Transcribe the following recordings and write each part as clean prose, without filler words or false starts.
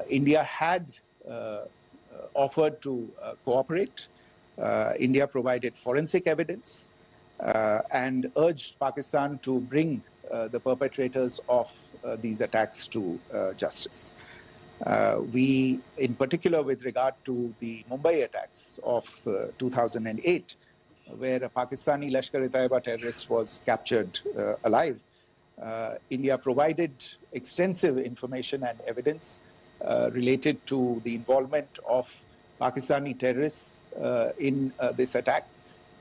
India had offered to cooperate. India provided forensic evidence and urged Pakistan to bring the perpetrators of these attacks to justice. We, in particular, with regard to the Mumbai attacks of 2008, where a Pakistani Lashkar-e-Taiba terrorist was captured alive, India provided extensive information and evidence related to the involvement of Pakistani terrorists in this attack.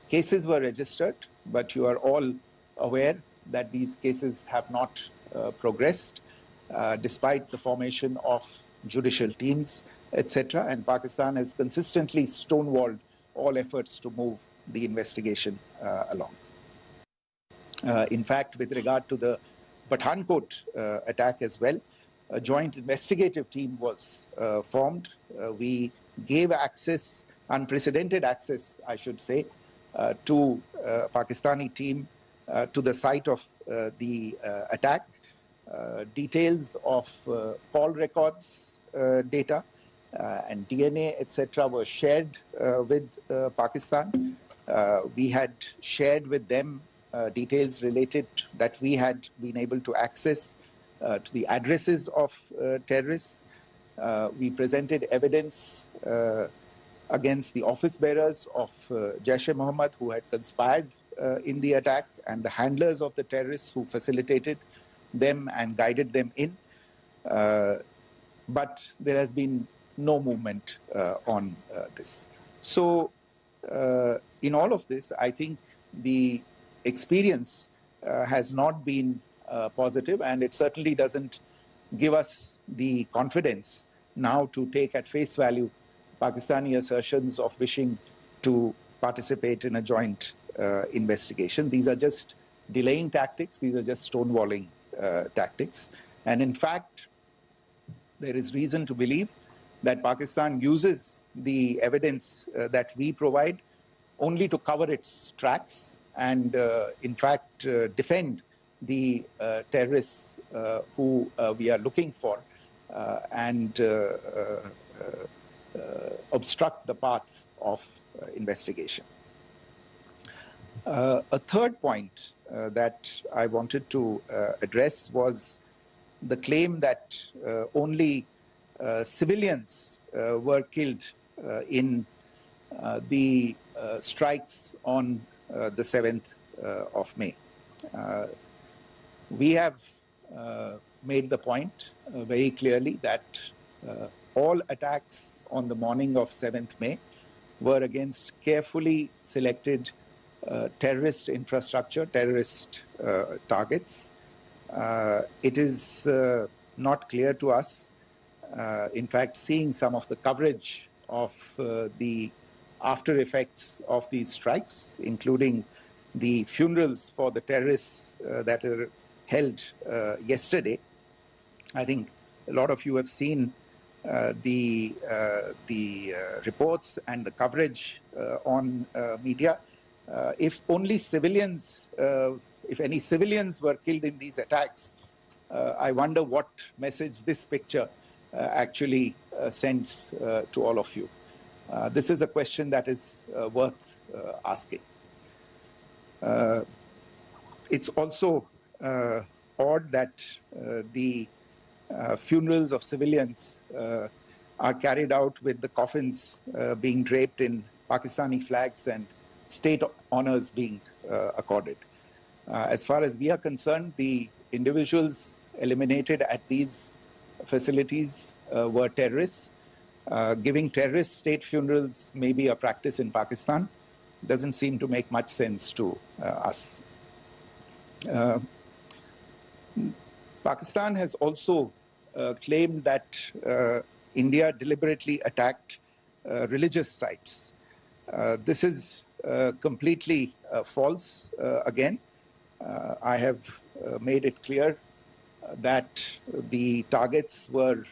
Cases were registered, but you are all aware that these cases have not progressed, despite the formation of judicial teams, etc. And Pakistan has consistently stonewalled all efforts to move the investigation along. In fact, with regard to the Pathankot attack as well, a joint investigative team was formed. We gave access, unprecedented access, I should say, to Pakistani team to the site of the attack. Details of call records data and DNA, etc., were shared with Pakistan. We had shared with them details related that we had been able to access to the addresses of terrorists. We presented evidence against the office bearers of Jaish-e-Mohammed who had conspired in the attack, and the handlers of the terrorists who facilitated them and guided them in. But there has been no movement on this. So in all of this, I think the experience has not been positive, and it certainly doesn't give us the confidence now to take at face value Pakistani assertions of wishing to participate in a joint investigation. These are just delaying tactics. These are just stonewalling tactics. And in fact, there is reason to believe that Pakistan uses the evidence that we provide only to cover its tracks and, in fact, defend the terrorists who we are looking for and obstruct the path of investigation. A third point that I wanted to address was the claim that only civilians were killed in the strikes on the 7th of May. We have made the point very clearly that all attacks on the morning of 7th May were against carefully selected terrorist infrastructure, terrorist targets. It is not clear to us, in fact, seeing some of the coverage of the after effects of these strikes, including the funerals for the terrorists that are held yesterday. I think a lot of you have seen the reports and the coverage on media. If only civilians, if any civilians were killed in these attacks, I wonder what message this picture actually sends to all of you. This is a question that is worth asking. It's also odd that the funerals of civilians are carried out with the coffins being draped in Pakistani flags and state honors being accorded. As far as we are concerned, the individuals eliminated at these facilities were terrorists. Giving terrorist state funerals may be a practice in Pakistan. Doesn't seem to make much sense to us. Pakistan has also claimed that India deliberately attacked religious sites. This is completely false again. I have made it clear that the targets were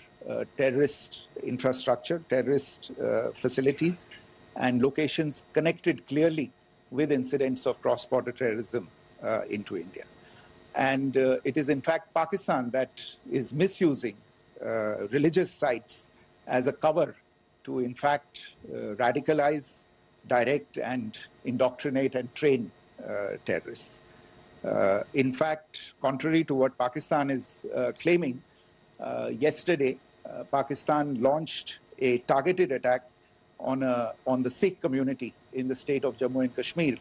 terrorist infrastructure, terrorist facilities, and locations connected clearly with incidents of cross-border terrorism into India. And it is in fact Pakistan that is misusing religious sites as a cover to, in fact, radicalize, direct, and indoctrinate and train terrorists. In fact, contrary to what Pakistan is claiming, yesterday, Pakistan launched a targeted attack on the Sikh community in the state of Jammu and Kashmir,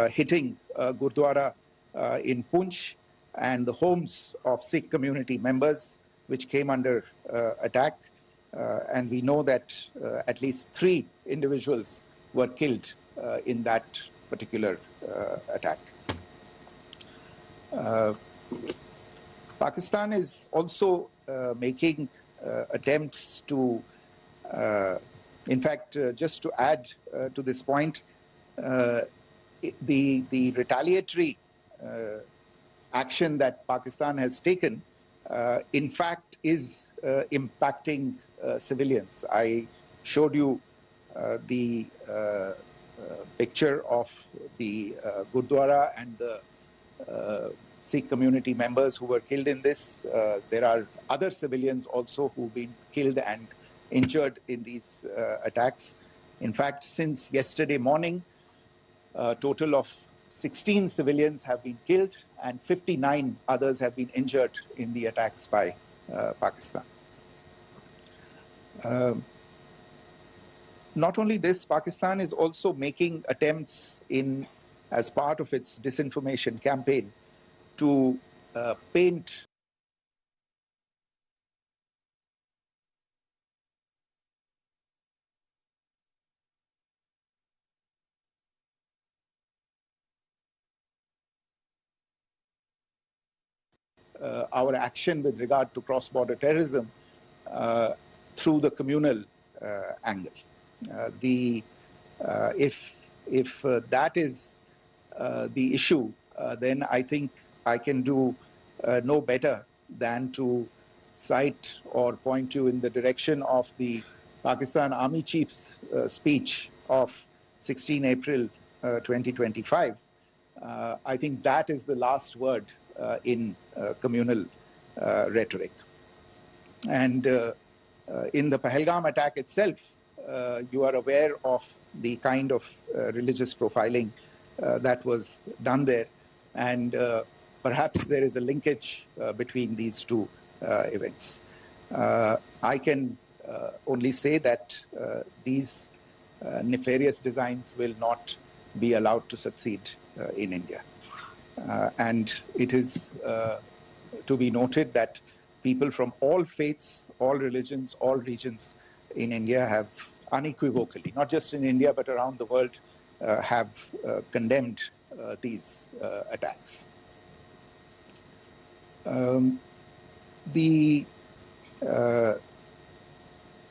hitting Gurdwara in Poonch and the homes of Sikh community members, which came under attack. And we know that at least 3 individuals were killed in that particular attack. Pakistan is also making attempts to, in fact, just to add to this point, the retaliatory action that Pakistan has taken, in fact, is impacting civilians. I showed you the picture of the Gurdwara and the Sikh community members who were killed in this. There are other civilians also who've been killed and injured in these attacks. In fact, since yesterday morning, a total of 16 civilians have been killed and 59 others have been injured in the attacks by Pakistan. Not only this, Pakistan is also making attempts as part of its disinformation campaign to paint our action with regard to cross-border terrorism through the communal angle. If that is the issue, then I think I can do no better than to cite or point you in the direction of the Pakistan Army Chief's speech of 16 April 2025. I think that is the last word in communal rhetoric. And in the Pahalgam attack itself, you are aware of the kind of religious profiling that was done there. And perhaps there is a linkage between these two events. I can only say that these nefarious designs will not be allowed to succeed in India. And it is to be noted that people from all faiths, all religions, all regions in India have unequivocally, not just in India but around the world, have condemned these attacks. The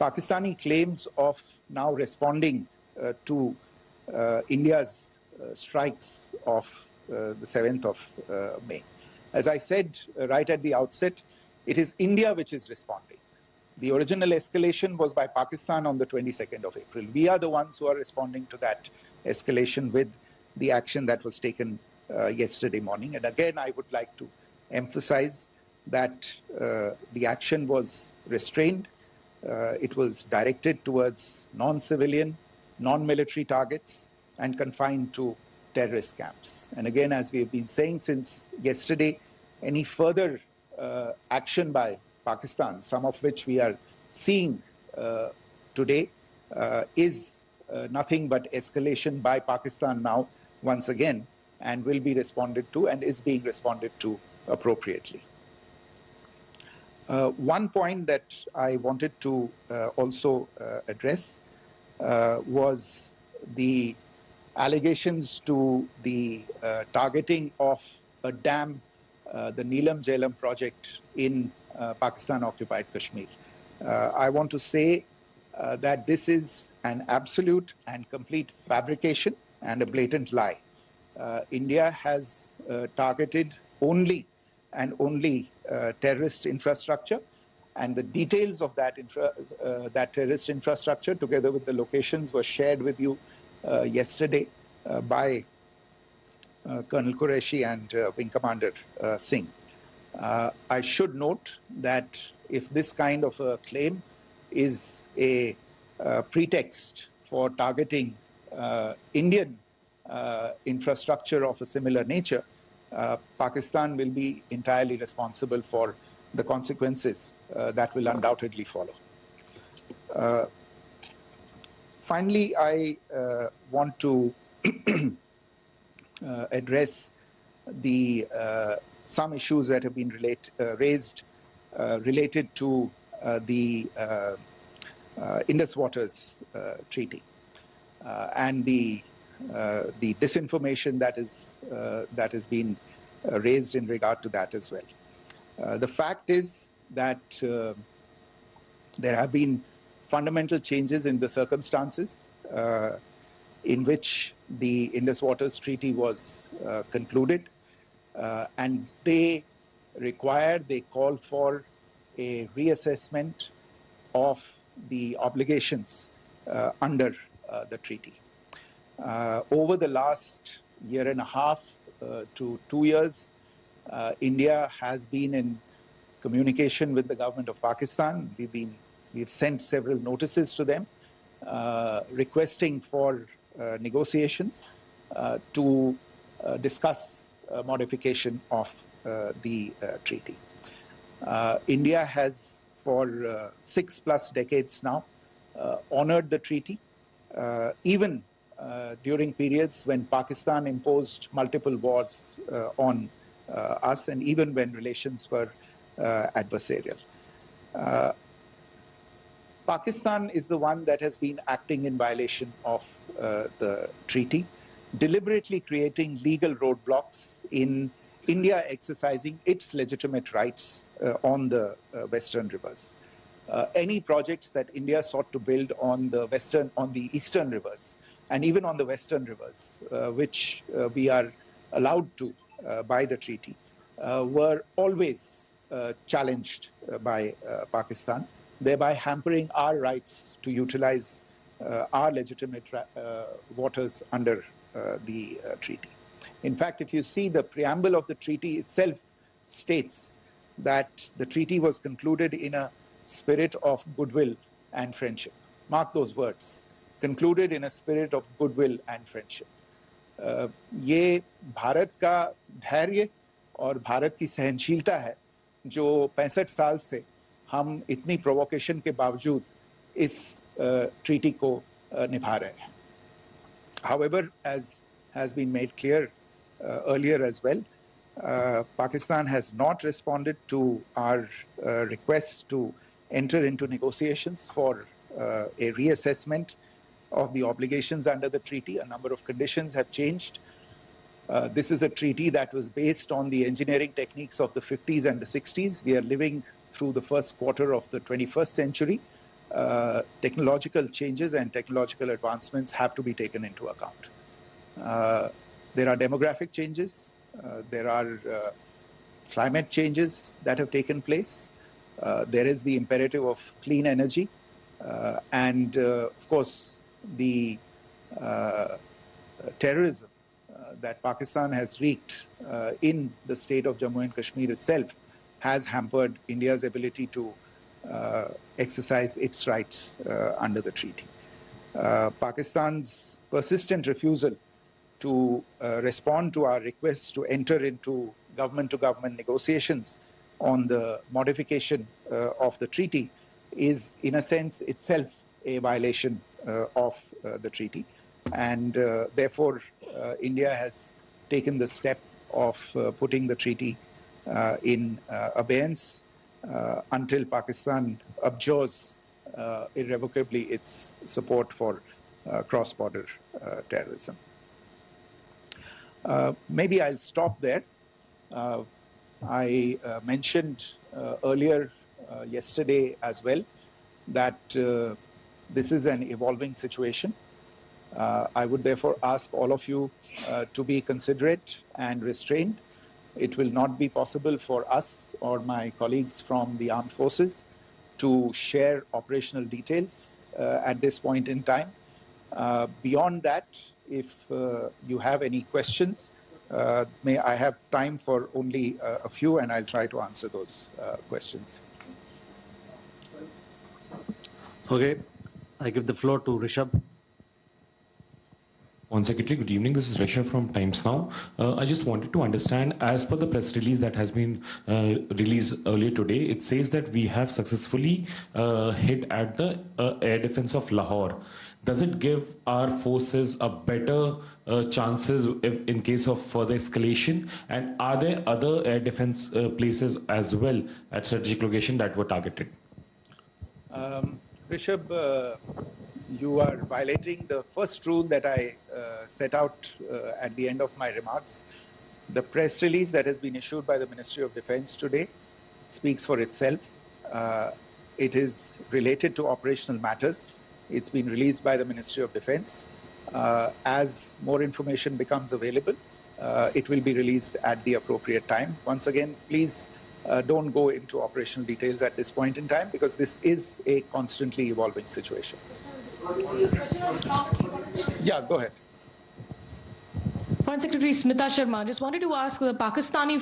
Pakistani claims of now responding to India's strikes of the 7th of May. As I said right at the outset, it is India which is responding. The original escalation was by Pakistan on the 22nd of April. We are the ones who are responding to that escalation with the action that was taken yesterday morning. And again, I would like to emphasize that the action was restrained. It was directed towards non-civilian, non-military targets and confined to terrorist camps. And again, as we have been saying since yesterday, any further action by Pakistan, some of which we are seeing today, is nothing but escalation by Pakistan now, once again, and will be responded to and is being responded to appropriately. One point that I wanted to also address was the allegations to the targeting of a dam, the Neelam Jhelum project in Pakistan-occupied Kashmir. I want to say that this is an absolute and complete fabrication and a blatant lie. India has targeted only and only terrorist infrastructure, and the details of that, that terrorist infrastructure, together with the locations, were shared with you yesterday by Colonel Qureshi and Wing Commander Singh. I should note that if this kind of a claim is a pretext for targeting Indian infrastructure of a similar nature, Pakistan will be entirely responsible for the consequences that will undoubtedly follow. Finally, I want to address some issues that have been raised related to the Indus Waters Treaty and the disinformation that has been raised in regard to that as well. The fact is that there have been fundamental changes in the circumstances in which the Indus Waters Treaty was concluded, and they call for a reassessment of the obligations under the treaty. Over the last year and a half to 2 years, India has been in communication with the government of Pakistan. We've sent several notices to them requesting for negotiations to discuss modification of the treaty. India has for 6+ decades now honored the treaty, even during periods when Pakistan imposed multiple wars on us, and even when relations were adversarial. Pakistan is the one that has been acting in violation of the treaty, deliberately creating legal roadblocks in India exercising its legitimate rights on the Western rivers. Any projects that India sought to build on the Eastern rivers, and even on the Western rivers, which we are allowed to by the treaty, were always challenged by Pakistan, thereby hampering our rights to utilize our legitimate waters under the treaty. In fact, if you see the preamble of the treaty itself states that the treaty was concluded in a spirit of goodwill and friendship. Mark those words, concluded in a spirit of goodwill and friendship. ये भारत का धैर्य और भारत की सहनशीलता है जो 65 साल से हम इतनी प्रोवोकेशन के बावजूद इस ट्रीटी को निभा रहे हैं. However, as has been made clear earlier as well, Pakistan has not responded to our requests to enter into negotiations for a reassessment of the obligations under the treaty. A number of conditions have changed. This is a treaty that was based on the engineering techniques of the 50s and the 60s. We are living through the first quarter of the 21st century. Technological changes and technological advancements have to be taken into account. There are demographic changes. There are climate changes that have taken place. There is the imperative of clean energy. And of course, the terrorism that Pakistan has wreaked in the state of Jammu and Kashmir itself has hampered India's ability to exercise its rights under the treaty. Pakistan's persistent refusal to respond to our requests to enter into government-to-government negotiations on the modification of the treaty is, in a sense, itself a violation of the treaty. And therefore, India has taken the step of putting the treaty in abeyance until Pakistan abjures irrevocably its support for cross-border terrorism. Maybe I'll stop there. I mentioned earlier yesterday as well that this is an evolving situation. I would therefore ask all of you to be considerate and restrained. It will not be possible for us or my colleagues from the armed forces to share operational details at this point in time. Beyond that, if you have any questions, may I have time for only a few, and I'll try to answer those questions. Okay, I give the floor to Rishabh. On Secretary, good evening. This is Rishabh from Times Now. I just wanted to understand, as per the press release that has been released earlier today, it says that we have successfully hit at the air defense of Lahore. Does it give our forces a better chances if in case of further escalation? And are there other air defense places as well at strategic location that were targeted? Rishabh, you are violating the first rule that I set out at the end of my remarks. The press release that has been issued by the Ministry of Defense today speaks for itself. It is related to operational matters. It's been released by the Ministry of Defense. As more information becomes available, it will be released at the appropriate time. Once again, please don't go into operational details at this point in time, because this is a constantly evolving situation. Yeah, go ahead. Foreign Secretary Smita Sharma, just wanted to ask, the Pakistani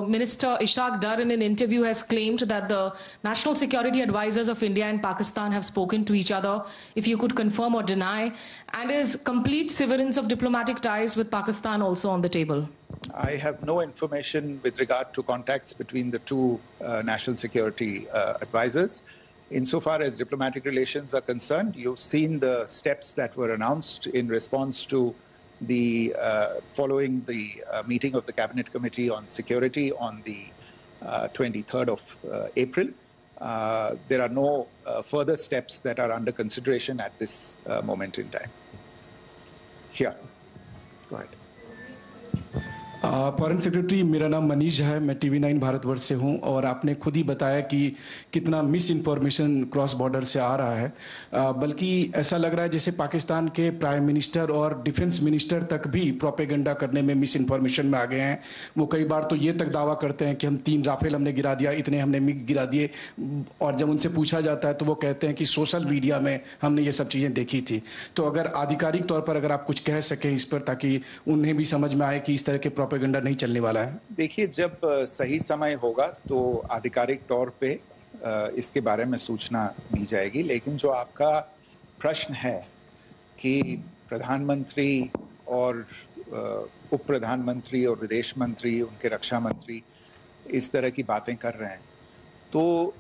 Minister Ishaq Dar in an interview has claimed that the national security advisors of India and Pakistan have spoken to each other, if you could confirm or deny, and is complete severance of diplomatic ties with Pakistan also on the table? I have no information with regard to contacts between the two national security advisors. Insofar as diplomatic relations are concerned, you've seen the steps that were announced in response to the following the meeting of the Cabinet Committee on Security on the 23rd of April. There are no further steps that are under consideration at this moment in time. Here, go ahead. Foreign secretary, मेरा नाम मनीष है, मैं TV9 Bharatvarsh से हूं, और आपने खुद ही बताया कि कितना मिस इन्फॉर्मेशन क्रॉस बॉर्डर से आ रहा है, बल्कि ऐसा लग रहा है जैसे पाकिस्तान के प्राइम मिनिस्टर और डिफेंस मिनिस्टर तक भी प्रोपेगेंडा करने में मिस इन्फॉर्मेशन में आ गए हैं। वो कई बार तो ये तक दावा करते हैं कि हम 3 राफेल हमने गिरा दिया, इतने हमने मिग गिरा दिए, और जब उनसे पूछा जाता है तो वो कहते हैं कि सोशल मीडिया में हमने ये सब चीज़ें देखी थी। तो अगर आधिकारिक तौर पर अगर आप कुछ कह सकें इस पर, ताकि उन्हें भी समझ में आए कि इस तरह के प्रोपेगेंडा नहीं चलने वाला है। देखिए, जब सही समय होगा तो आधिकारिक तौर पे इसके बारे में सूचना दी जाएगी, लेकिन जो आपका प्रश्न है कि प्रधानमंत्री और उप प्रधानमंत्री और विदेश मंत्री, उनके रक्षा मंत्री इस तरह की बातें कर रहे हैं, तो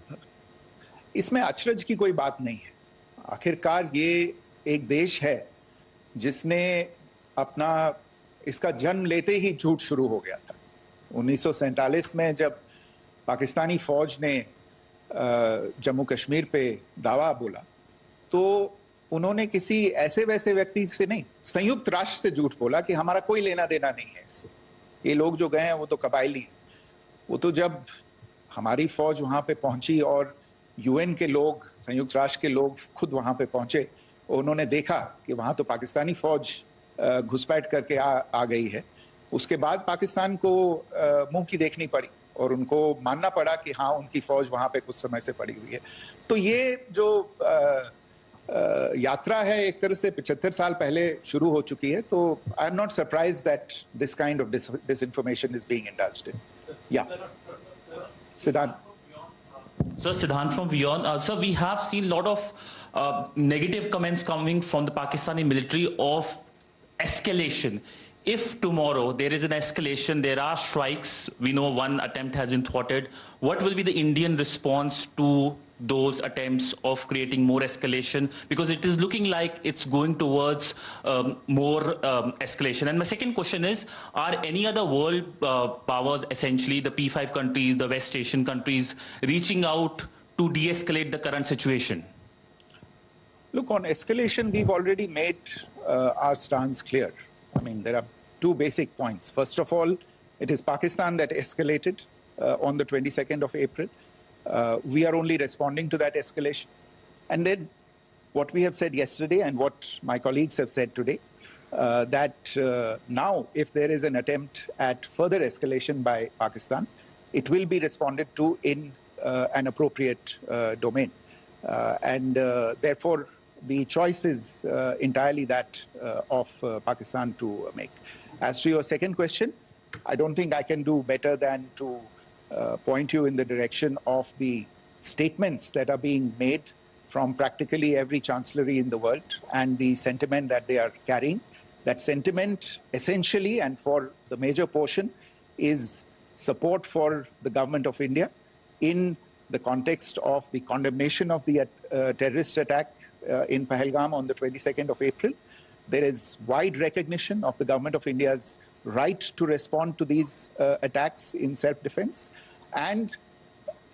इसमें अचरज की कोई बात नहीं है। आखिरकार ये एक देश है जिसने अपना इसका जन्म लेते ही झूठ शुरू हो गया था। 1947 में जब पाकिस्तानी फौज ने जम्मू कश्मीर पे दावा बोला, तो उन्होंने किसी ऐसे वैसे व्यक्ति से नहीं, संयुक्त राष्ट्र से झूठ बोला कि हमारा कोई लेना देना नहीं है इससे, ये लोग जो गए हैं वो तो कबायली हैं। वो तो जब हमारी फौज वहां पे पहुंची और UN के लोग, संयुक्त राष्ट्र के लोग खुद वहां पे पहुंचे, उन्होंने देखा कि वहां तो पाकिस्तानी फौज घुसपैठ करके आ गई है, उसके बाद पाकिस्तान को मुंह की देखनी पड़ी और उनको मानना पड़ा कि हाँ, उनकी फौज वहां पे कुछ समय से पड़ी हुई है। तो ये जो यात्रा है एक तरह से 75 साल पहले शुरू हो चुकी है, तो I am not surprised that this kind of disinformation is being indulged in. Yeah. Siddhant. So Siddhant from Beyond. Sir, we have seen a lot of negative comments coming from the Pakistani military of escalation. If tomorrow there is an escalation, there are strikes, we know one attempt has been thwarted, what will be the Indian response to those attempts of creating more escalation? Because it is looking like it's going towards more escalation. And my second question is, are any other world powers, essentially the P5 countries, the West Asian countries, reaching out to de-escalate the current situation? Look, on escalation, we've already made our stance clear. I mean, there are 2 basic points. First of all, it is Pakistan that escalated on the 22nd of April. We are only responding to that escalation. And then what we have said yesterday and what my colleagues have said today, that now if there is an attempt at further escalation by Pakistan, it will be responded to in an appropriate domain. And therefore, the choice is entirely that of Pakistan to make. As to your second question, I don't think I can do better than to point you in the direction of the statements that are being made from practically every chancellery in the world, and the sentiment that they are carrying. That sentiment essentially, and for the major portion, is support for the government of India in the context of the condemnation of the terrorist attack in Pahalgam on the 22nd of April. There is wide recognition of the government of India's right to respond to these attacks in self-defense, and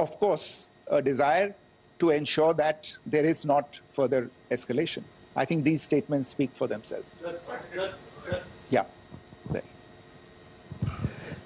of course, a desire to ensure that there is not further escalation. I think these statements speak for themselves. Yeah. There.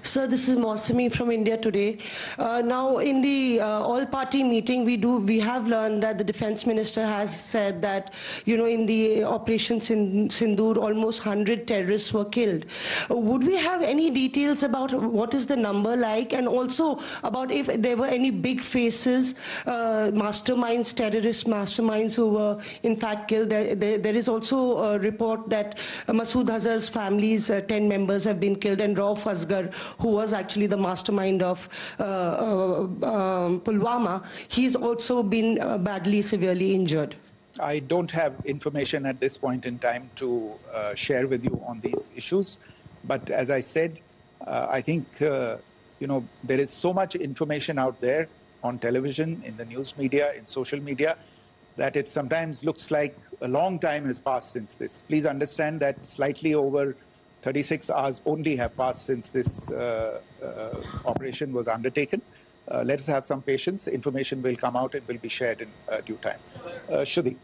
Sir, this is Mausami from India Today. Now, in the all-party meeting, we have learned that the defense minister has said that, in the operations in Sindoor, almost 100 terrorists were killed. Would we have any details about what is the number like, and also about if there were any big faces, masterminds, terrorist masterminds who were in fact killed? There is also a report that Masood Azhar's family's 10 members have been killed, and Rauf Asghar, who was actually the mastermind of Pulwama, he's also been badly, severely injured. I don't have information at this point in time to share with you on these issues. But as I said, I think, there is so much information out there on television, in the news media, in social media, that it sometimes looks like a long time has passed since this. Please understand that slightly over 36 hours only have passed since this operation was undertaken. Let us have some patience. Information will come out and will be shared in due time. Shruti.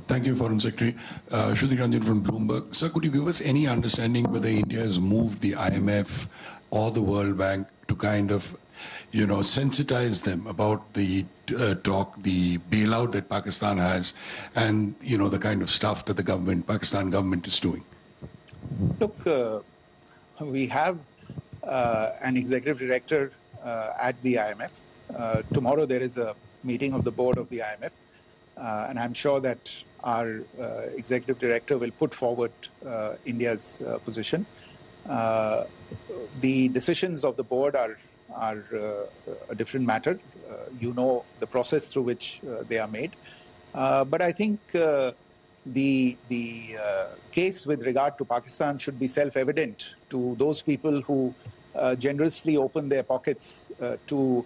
Thank you, Foreign Secretary. Shruti Ranjan from Bloomberg. Sir, could you give us any understanding whether India has moved the IMF or the World Bank to kind of, sensitize them about the the bailout that Pakistan has, and the kind of stuff that the Pakistan government is doing? Look, we have an executive director at the IMF. Tomorrow there is a meeting of the board of the IMF, and I'm sure that our executive director will put forward India's position. The decisions of the board are a different matter. The process through which they are made. But I think the case with regard to Pakistan should be self-evident to those people who generously open their pockets to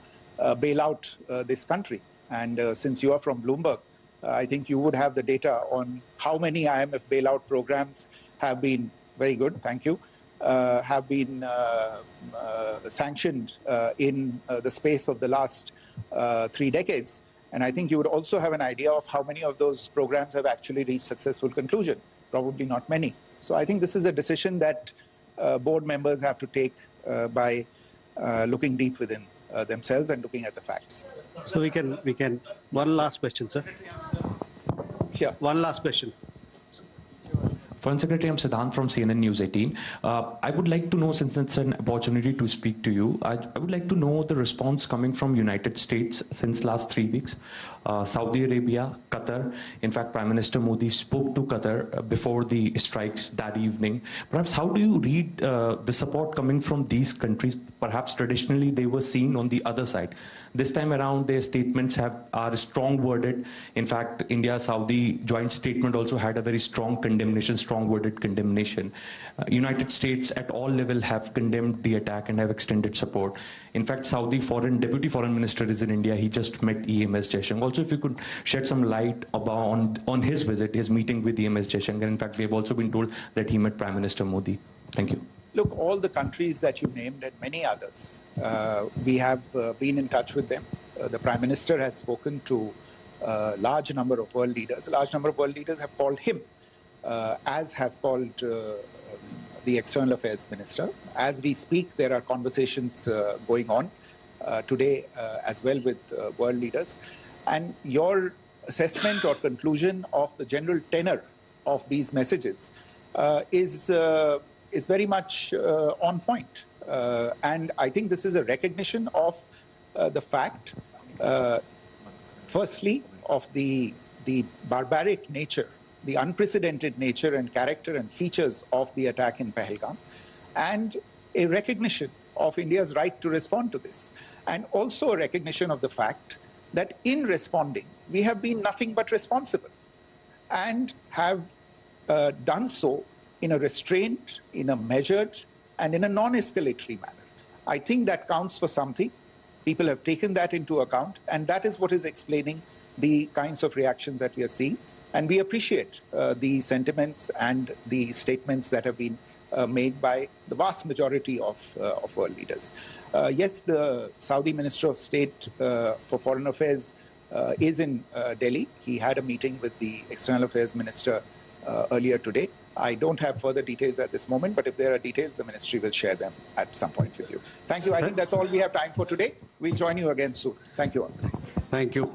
bail out this country. And since you are from Bloomberg, I think you would have the data on how many IMF bailout programs have been, very good, thank you, have been sanctioned in the space of the last 3 decades. And I think you would also have an idea of how many of those programs have actually reached successful conclusion. Probably not many. So I think this is a decision that board members have to take by looking deep within themselves and looking at the facts. So we can, one last question, sir. Yeah. One last question. Foreign Secretary, I'm Siddhant from CNN News 18. I would like to know, since it's an opportunity to speak to you, I would like to know the response coming from United States since last 3 weeks. Saudi Arabia, Qatar. In fact, Prime Minister Modi spoke to Qatar before the strikes that evening. Perhaps how do you read the support coming from these countries? Perhaps traditionally they were seen on the other side. This time around, their statements are strong worded. In fact, India-Saudi joint statement also had a very strong condemnation, strong worded condemnation. United States at all levels have condemned the attack and have extended support. In fact, Saudi Deputy Foreign Minister is in India. He just met EMS Jaishankar. Also, if you could shed some light on his visit, his meeting with EMS Jaishankar. In fact, we have also been told that he met Prime Minister Modi. Thank you. Look, all the countries that you named and many others, we have been in touch with them. The Prime Minister has spoken to a large number of world leaders. A large number of world leaders have called him, as have called the External Affairs Minister. As we speak, there are conversations going on today as well with world leaders. And your assessment or conclusion of the general tenor of these messages is very much on point. And I think this is a recognition of the fact, firstly, of the barbaric nature, the unprecedented nature and character and features of the attack in Pahalgam, and a recognition of India's right to respond to this. and also a recognition of the fact that in responding, we have been nothing but responsible and have done so in a restrained, in a measured, and in a non-escalatory manner. I think that counts for something. People have taken that into account, and that is what is explaining the kinds of reactions that we are seeing. And we appreciate the sentiments and the statements that have been made by the vast majority of world leaders. Yes, the Saudi Minister of State for Foreign Affairs is in Delhi. He had a meeting with the External Affairs Minister earlier today. I don't have further details at this moment, but if there are details, the ministry will share them at some point with you. Thank you. I think that's all we have time for today. We'll join you again soon. Thank you all. Thank you.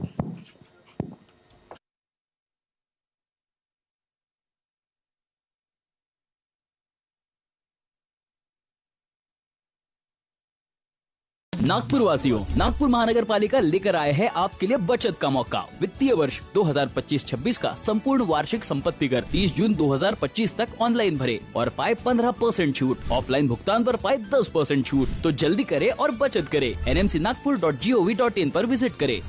Nagpur वासियों, नागपुर महानगर पालिका लेकर आए हैं आपके लिए बचत का मौका। वित्तीय वर्ष 2025-26 का संपूर्ण वार्षिक संपत्ति कर 30 जून 2025 तक ऑनलाइन भरे और पाए 15% छूट। ऑफलाइन भुगतान पर पाए 10% छूट। तो जल्दी करें और बचत करें। nmcnagpur.gov.in पर विजिट करें।